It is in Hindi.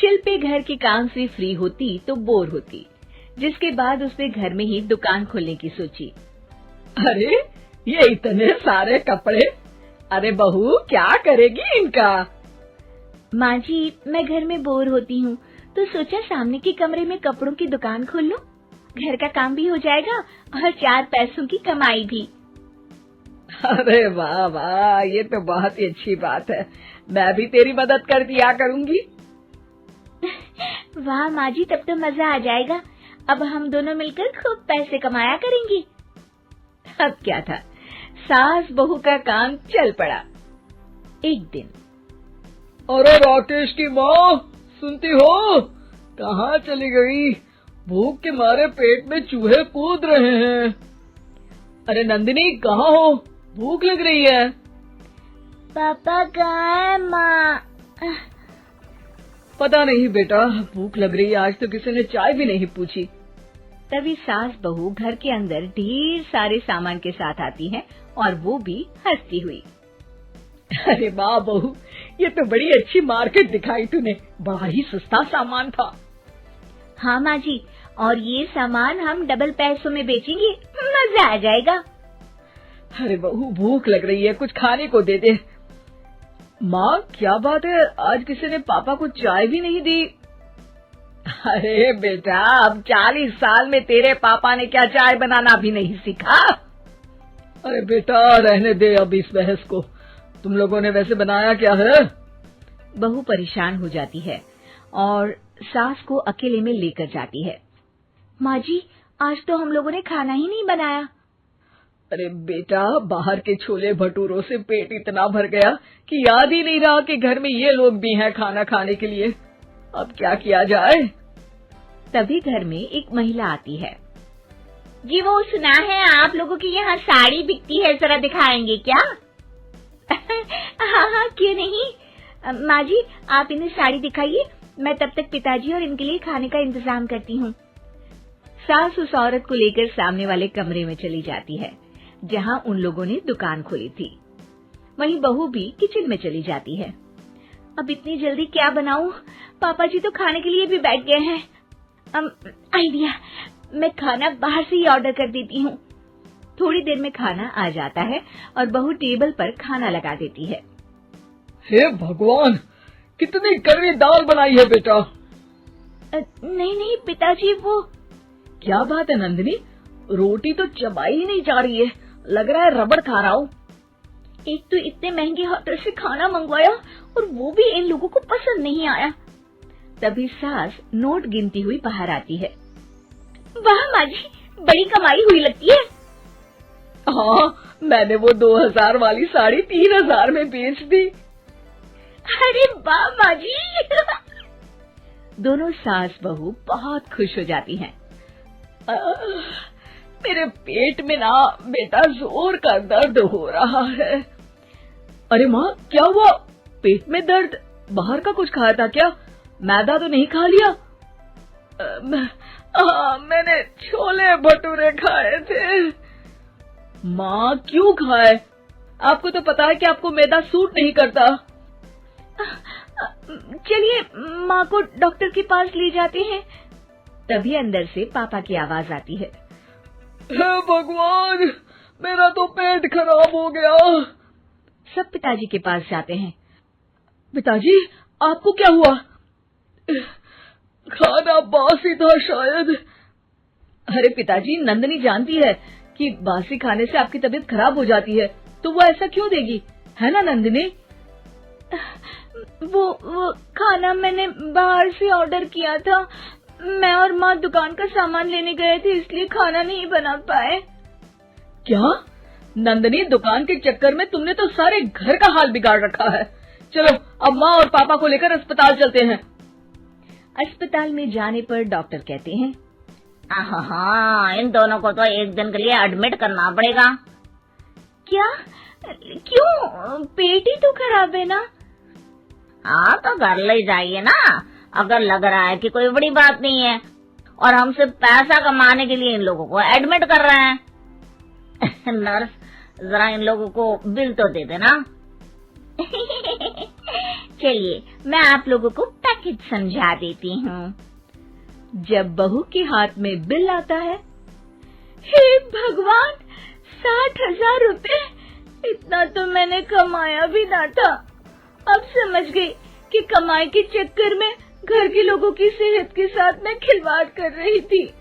शिल्पी घर के काम से फ्री होती तो बोर होती, जिसके बाद उसने घर में ही दुकान खोलने की सोची। अरे ये इतने सारे कपड़े, अरे बहू क्या करेगी इनका? माँ जी, मैं घर में बोर होती हूँ तो सोचा सामने के कमरे में कपड़ों की दुकान खोल लूं। घर का काम भी हो जाएगा और 4 पैसों की कमाई भी। अरे वाह वाह, ये तो बहुत ही अच्छी बात है। मैं भी तेरी मदद कर दिया करूंगी। वाह माँ जी, तब तो मजा आ जाएगा। अब हम दोनों मिलकर खूब पैसे कमाया करेंगे। अब क्या था, सास बहू का काम चल पड़ा। एक दिन, अरे राकेश की माँ, सुनती हो? कहाँ चली गई? भूख के मारे पेट में चूहे कूद रहे हैं। अरे नंदिनी, कहाँ हो? भूख लग रही है। पापा कहाँ है माँ? पता नहीं बेटा, भूख लग रही है। आज तो किसी ने चाय भी नहीं पूछी। तभी सास बहू घर के अंदर ढेर सारे सामान के साथ आती हैं और वो भी हंसती हुई। अरे वाह बहू, ये तो बड़ी अच्छी मार्केट दिखाई तूने। बड़ा ही सस्ता सामान था। हाँ माँ जी, और ये सामान हम डबल पैसों में बेचेंगे, मजा आ जाएगा। अरे बहू, भूख लग रही है, कुछ खाने को दे दे। माँ क्या बात है, आज किसी ने पापा को चाय भी नहीं दी? अरे बेटा, अब 40 साल में तेरे पापा ने क्या चाय बनाना भी नहीं सीखा? अरे बेटा रहने दे अब इस बहस को। तुम लोगों ने वैसे बनाया क्या है? बहू परेशान हो जाती है और सास को अकेले में लेकर जाती है। माँ जी, आज तो हम लोगों ने खाना ही नहीं बनाया। अरे बेटा, बाहर के छोले भटूरों से पेट इतना भर गया कि याद ही नहीं रहा कि घर में ये लोग भी हैं खाना खाने के लिए। अब क्या किया जाए? तभी घर में एक महिला आती है। जी, वो सुना है आप लोगों के यहाँ साड़ी बिकती है, जरा दिखाएंगे क्या? हाँ हाँ, क्यों नहीं। माँ जी, आप इन्हें साड़ी दिखाइए, मैं तब तक पिताजी और इनके लिए खाने का इंतजाम करती हूँ। सास उस औरत को लेकर सामने वाले कमरे में चली जाती है जहाँ उन लोगों ने दुकान खोली थी। वहीं बहू भी किचन में चली जाती है। अब इतनी जल्दी क्या बनाऊं? पापा जी तो खाने के लिए भी बैठ गए हैं। आइडिया, मैं खाना बाहर से ही ऑर्डर कर देती हूँ। थोड़ी देर में खाना आ जाता है और बहू टेबल पर खाना लगा देती है। हे भगवान, कितनी कड़वी दाल बनाई है बेटा। नहीं नहीं पिताजी, वो क्या बात है नंदिनी, रोटी तो चबाई ही नहीं जा रही है, लग रहा है रबड़ खा रहा हूँ। एक तो इतने महंगे होटल से खाना मंगवाया और वो भी इन लोगों को पसंद नहीं आया। तभी सास नोट गिनती हुई बाहर आती है। वाह माँ जी, बड़ी कमाई हुई लगती है। हाँ, मैंने वो 2000 वाली साड़ी 3000 में बेच दी। अरे वाह माँ जी। दोनों सास बहू बहुत खुश हो जाती हैं। मेरे पेट में ना बेटा जोर का दर्द हो रहा है। अरे माँ, क्या हुआ? पेट में दर्द? बाहर का कुछ खाया था क्या? मैदा तो नहीं खा लिया? मैंने छोले भटूरे खाए थे। माँ क्यों खाए? आपको तो पता है कि आपको मैदा सूट नहीं करता। चलिए माँ को डॉक्टर के पास ले जाते हैं। तभी अंदर से पापा की आवाज आती है। हे भगवान, मेरा तो पेट खराब हो गया। सब पिताजी के पास जाते हैं। पिताजी, आपको क्या हुआ? खाना बासी था शायद। अरे पिताजी, नंदिनी जानती है कि बासी खाने से आपकी तबीयत खराब हो जाती है, तो वो ऐसा क्यों देगी, है ना नंदिनी? वो खाना मैंने बाहर से ऑर्डर किया था। मैं और माँ दुकान का सामान लेने गए थे, इसलिए खाना नहीं बना पाए। क्या नंदिनी, दुकान के चक्कर में तुमने तो सारे घर का हाल बिगाड़ रखा है। चलो अब माँ और पापा को लेकर अस्पताल चलते हैं। अस्पताल में जाने पर डॉक्टर कहते हैं, हाँ, इन दोनों को तो एक दिन के लिए एडमिट करना पड़ेगा। क्या? क्यों? पेट ही तो खराब है ना। हाँ, तो घर ले जाइए ना, अगर लग रहा है कि कोई बड़ी बात नहीं है और हम सिर्फ पैसा कमाने के लिए इन लोगों को एडमिट कर रहे हैं। नर्स, जरा इन लोगों को बिल तो दे देना। चलिए, मैं आप लोगों को पैक पैकेट समझा देती हूँ। जब बहू के हाथ में बिल आता है, हे भगवान, 60,000 रुपए! इतना तो मैंने कमाया भी ना था। अब समझ गई कि कमाई के चक्कर में घर के लोगों की सेहत के साथ मैं खिलवाड़ कर रही थी।